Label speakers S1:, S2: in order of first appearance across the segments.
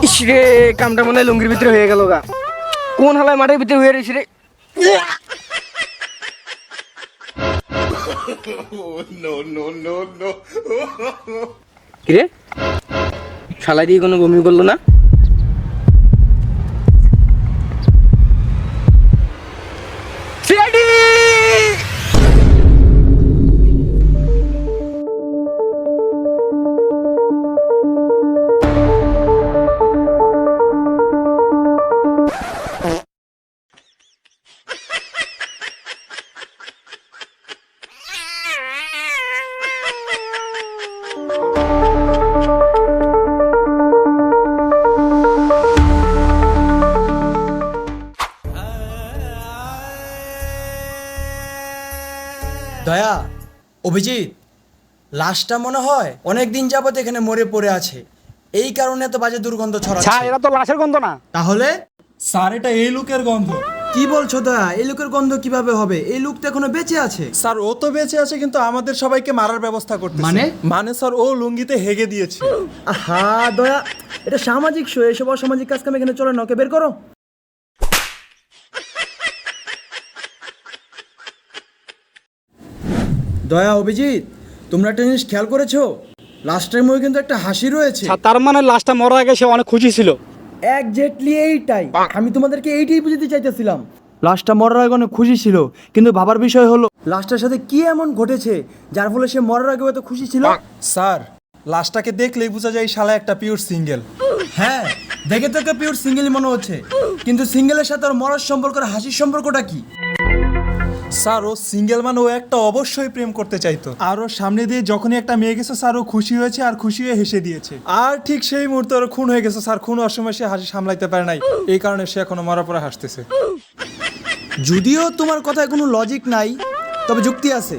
S1: ইসরে কামটা মনে হয় লুঙ্গির ভিতরে হয়ে গেল গা। কোন হালায় মাঠের ভিতরে হয়ে রয়েছে রে? কিরে শালা দিয়ে কোনো বমি করলো না?
S2: দয়া, অভিজিৎ, লাশটা মনে হয় অনেকদিন যাবত এখানে মরে পড়ে আছে, এই কারণে এত বাজে দুর্গন্ধ ছড়াচ্ছে।
S3: স্যার এটা তো লাশের গন্ধ না।
S2: তাহলে
S4: স্যার এটা এই লোকের গন্ধ।
S2: কি বলছো দয়া? এই লোকের গন্ধ কিভাবে হবে? এই লোক তো এখনো বেঁচে আছে।
S4: স্যার ও তো বেঁচে আছে কিন্তু আমাদের সবাইকে মারার ব্যবস্থা করতেছে। মানে স্যার ও লুঙ্গিতে হেগে দিয়েছে।
S2: আহা দয়া, এটা সামাজিক শো, এসব অসামাজিক কাজ কাম এখানে চলে না, ওকে বের করো। দয়া, অভিজিৎ, তোমরা একটা জিনিস খেয়াল করেছো? লাস্টের মুখে কিন্তু একটা হাসি রয়েছে।
S3: তার মানে লাশটা মরার আগে সে অনেক খুশি ছিল।
S2: এক্স্যাক্টলি এইটাই আমি তোমাদেরকে এইটাই বুঝাতে চাইতেছিলাম। লাশটা মরার আগে অনেক খুশি ছিল, কিন্তু ভাবার বিষয় হলো লাশটার সাথে কি এমন ঘটেছে যার ফলে সে মরার আগে এত খুশি ছিল।
S4: স্যার লাশটাকে দেখলেই বোঝা যায় শালা একটা পিওর সিঙ্গেল।
S2: হ্যাঁ, দেখে তোকে পিওর সিঙ্গেলই মনে হচ্ছে, কিন্তু সিঙ্গেলের সাথে ওর মরার সম্পর্ক আর হাসির সম্পর্কটা কি?
S4: স্যার ও সিঙ্গেল মানে ও একটা অবশ্যই প্রেম করতে চাইতো, আর ওর সামনে দিয়ে যখনই একটা মেয়ে গেছে স্যার ও খুশি হয়েছে আর খুশি হয়ে হেসে দিয়েছে, আর ঠিক সেই মুহূর্তে ওর খুন হয়ে গেছে স্যার। খুন হওয়ার সময় সে হাসি সামলাইতে পারে নাই, এই কারণে সে এখনো মরার পরে হাসতেছে।
S2: যদিও তোমার কথায় কোনো লজিক নাই, তবে যুক্তি আছে,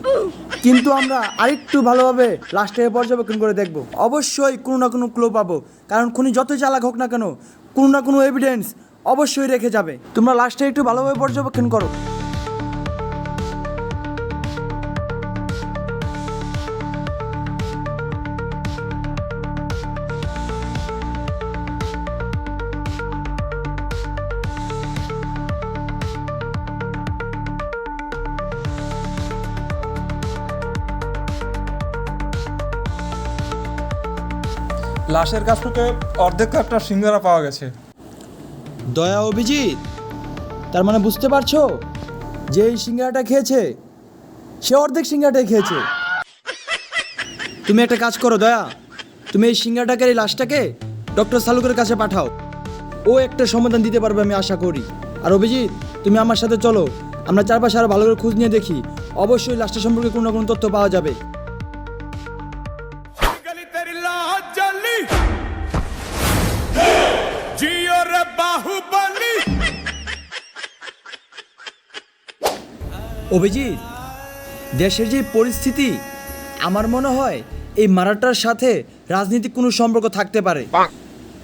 S2: কিন্তু আমরা আরেকটু ভালোভাবে লাশটাকে পর্যবেক্ষণ করে দেখব। অবশ্যই কোনো না কোনো ক্লু পাবো, কারণ খুনি যতই চালাক হোক না কেন কোনো না কোনো এভিডেন্স অবশ্যই রেখে যাবে। তোমরা লাশটা একটু ভালোভাবে পর্যবেক্ষণ করো।
S4: লাশের কাছ থেকে অর্ধেক একটা সিঙ্গারা পাওয়া গেছে।
S2: দয়া, অভিজিৎ, তার মানে বুঝতে পারছো যে এই সিঙ্গারাটা খেয়েছে সে অর্ধেক সিঙ্গারাটাই খেয়েছে। তুমি একটা কাজ করো দয়া, তুমি এই সিঙ্গারাটাকে এই লাশটাকে ডক্টর সালুকের কাছে পাঠাও, ও একটা সমাধান দিতে পারবে আমি আশা করি। আর অভিজিৎ, তুমি আমার সাথে চলো, আমরা চারপাশে আরো ভালো করে খোঁজ নিয়ে দেখি, অবশ্যই লাশটা সম্পর্কে কোনো না কোনো তথ্য পাওয়া যাবে। অভিজিৎ, দেশের যে পরিস্থিতি, আমার মনে হয় এই মারাটার সাথে রাজনীতিক কোনো সম্পর্ক থাকতে পারে।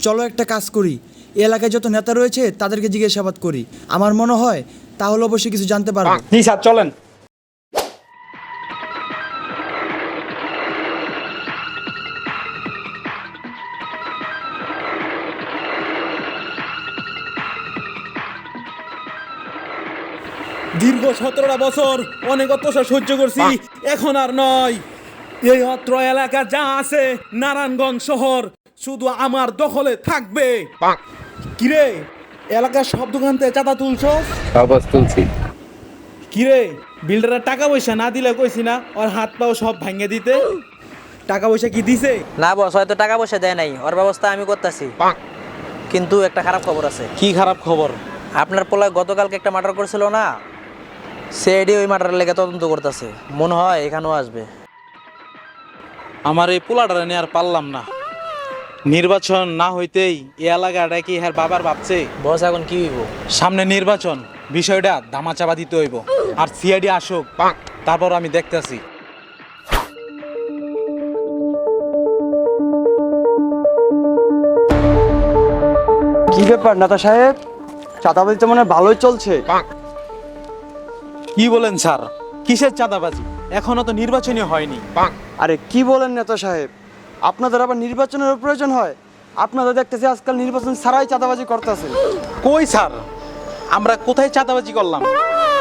S2: চলো একটা কাজ করি, এই এলাকায় যত নেতা রয়েছে তাদেরকে জিজ্ঞাসাবাদ করি, আমার মনে হয় তাহলে অবশ্যই কিছু জানতে পারবো।
S3: জি স্যার, চলেন।
S5: দীর্ঘ 17টা বছর অনেক অত্যাচার সহ্য করছি, এখন আর নয়। এই অত্র এলাকা যা আছে নারায়ণগঞ্জ শহর শুধু আমার দখলে থাকবে। কিরে, এলাকার সব দোকান থেকে চাঁদা তুলছস?
S6: তুলছি।
S5: কিরে, বিল্ডারের টাকা পয়সা না দিলে কইছি না ওর হাত পাও সব ভাঙিয়ে দিতে? টাকা পয়সা কি দিছে?
S7: না বস, হয়তো টাকা পয়সা দেয় নাই, ওর ব্যবস্থা আমি করতেছি। কিন্তু একটা খারাপ খবর আছে।
S5: কি খারাপ খবর?
S7: আপনার পোলা গতকালকে একটা মার্ডার করেছিল না, সিআইডি ওই মার্ডারের লেগে তদন্ত করতেছে, মনে হয় এখানেও আসবে।
S5: আমার এই পোলাটারে নিয়ে আর পারলাম না। নির্বাচন না হইতেই এই এলাকাটা কি হ্যাঁ বাবার ভাবছে।
S7: বস এখন কি হইব?
S5: সামনে নির্বাচন, বিষয়টা দামাচাপা দিতে হইব, আর সিআইডি আসুক তারপর আমি দেখতেছি।
S8: কি ব্যাপার নেতা সাহেব, চাঁদাবাজি তো মনে হয় ভালোই চলছে।
S5: কি বলেন স্যার, কিসের চাঁদাবাজি? এখনো তো নির্বাচনই হয়নি।
S2: আরে কি বলেন নেতা সাহেব, আপনাদের আবার নির্বাচনের প্রয়োজন হয়? আপনাদের দেখতেছি আজকাল নির্বাচন ছাড়াই চাঁদাবাজি করতেছে।
S5: কই স্যার, আমরা কোথায় চাঁদাবাজি করলাম?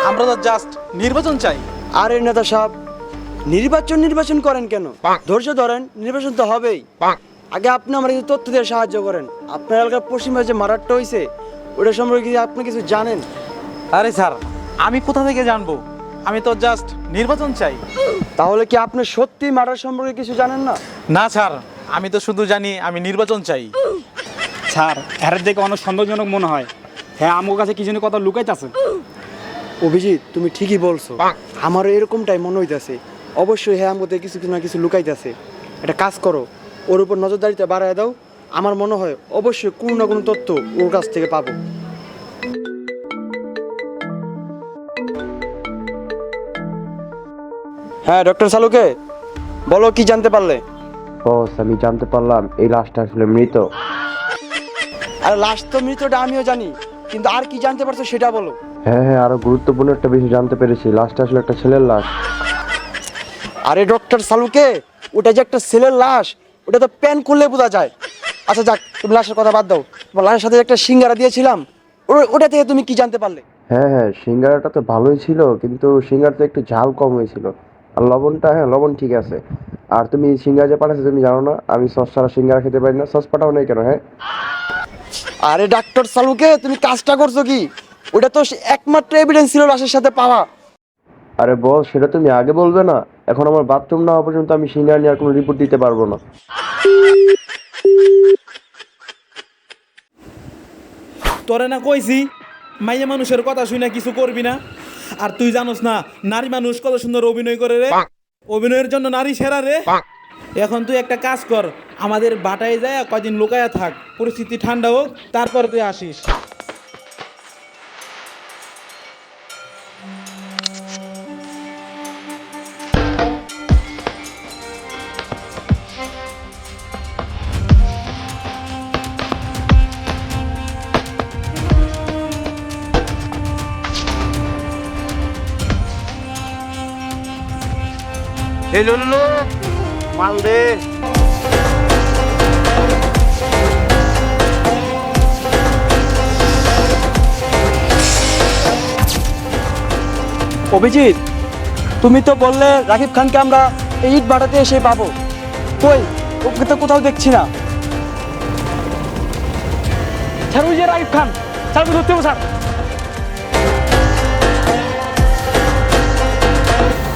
S5: আমরা তো জাস্ট নির্বাচন চাই।
S2: আরে নেতা সাহেব, নির্বাচন করেন কেন? ধৈর্য ধরেন, নির্বাচন তো হবেই। আগে আপনি আমার কিছু তথ্য দিয়ে সাহায্য করেন। আপনার এলাকার পশ্চিমে যে মারাঠটা হয়েছে ওটা সম্পর্কে কি আপনি কিছু জানেন?
S5: আরে স্যার, আমি কোথা থেকে জানবো? আমি তো জাস্ট নির্বাচন চাই।
S2: তাহলে কি আপনি সত্যি মারাঠ সম্পর্কে কিছু জানেন না?
S5: না স্যার, আমি তো শুধু জানি আমি নির্বাচন চাই।
S3: স্যার, এর দেখে অনেক সন্দেহজনক মনে হয়। হ্যাঁ, আমার কাছে কি যেন কথা লুকাইতেছে।
S2: অভিজিৎ, তুমি ঠিকই বলছো, আমারও এরকমটাই মনে হইতাছে। অবশ্যই হ্যাঁ, আমাদের কিছু না কিছু লুকাইতেছে। একটা কাজ করো, ওর উপর নজরদারিটা বাড়ায় দাও। আমার মনে হয় অবশ্যই কোনো না কোনো তথ্য ওর কাছ থেকে পাবো। হ্যাঁ ডক্টর সালুকে, বলো কি জানতে পারলে?
S6: বস, আমি জানতে পারলাম এই লাশটা আসলে মৃত।
S2: আরে লাশ তো মৃতটা আমিও জানি, কিন্তু আর কি জানতে পারছো সেটা বলো।
S6: হ্যাঁ, আরো গুরুত্বপূর্ণ একটা বিষয় জানতে পেরেছি। লাশটা আসলে একটা ছেলের লাশ।
S2: আরে ডক্টর সালুকে, ওটা যে একটা ছেলের লাশ, ওটা তো প্যান খুললে বোঝা যায়। আচ্ছা যাক, তুমি লাশের কথা বাদ দাও। তোমার লাশের সাথে একটা সিঙ্গারা দিয়েছিলাম, ওটা থেকে তুমি কি জানতে পারলে?
S6: হ্যাঁ, সিঙ্গারাটা তো ভালোই ছিল, কিন্তু সিঙ্গারাতে একটু ঝাল কম হয়েছিল। আর লবণটা, হ্যাঁ লবণ ঠিক আছে। আর তুমি সিঙ্গারা যে পাঠাচ্ছো তুমি জানো না আমি সস ছাড়া সিঙ্গারা খেতে পারি না। সস পাঠাও নাই কেন? হ্যাঁ
S2: আরে ডাক্তার সালুকে, তুমি কাজটা করছো কি? ওটা তো একমাত্র এভিডেন্স ছিল লাশের সাথে পাওয়া।
S6: আরে বস, সেটা তুমি আগে বলবে না? এখন আমার বাথরুম না হওয়া পর্যন্ত আমি সিঙ্গারা নিয়ে আর কোনো রিপোর্ট দিতে পারবো না।
S5: তোরে না কইছি মাইয়া মানুষের কথা শুনে কিছু করবি না। আর তুই জানোস না নারী মানুষ কত সুন্দর অভিনয় করে রে। অভিনয়ের জন্য নারী সেরা রে। এখন তুই একটা কাজ কর, আমাদের বাটায় যায় কয়দিন লুকায়া থাক, পরিস্থিতি ঠান্ডা হোক, তারপরে তুই আসিস।
S1: এই লুলু মাল দে।
S2: অভিজিৎ, তুমি তো বললে রাকিব খানকে আমরা এই ইট বাটাতে এসে পাবো। কই, ওকে তো কোথাও দেখছি না।
S3: স্যার, ওই যে রাকিব খান, স্যার ধরতে হবে স্যার।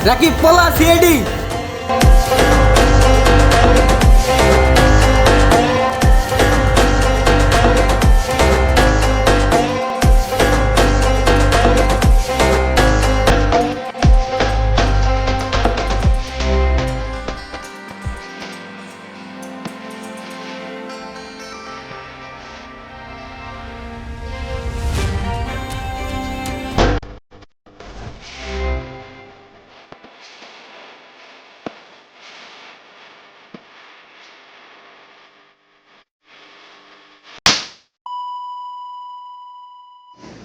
S1: রাকিব পলা সিআইডি।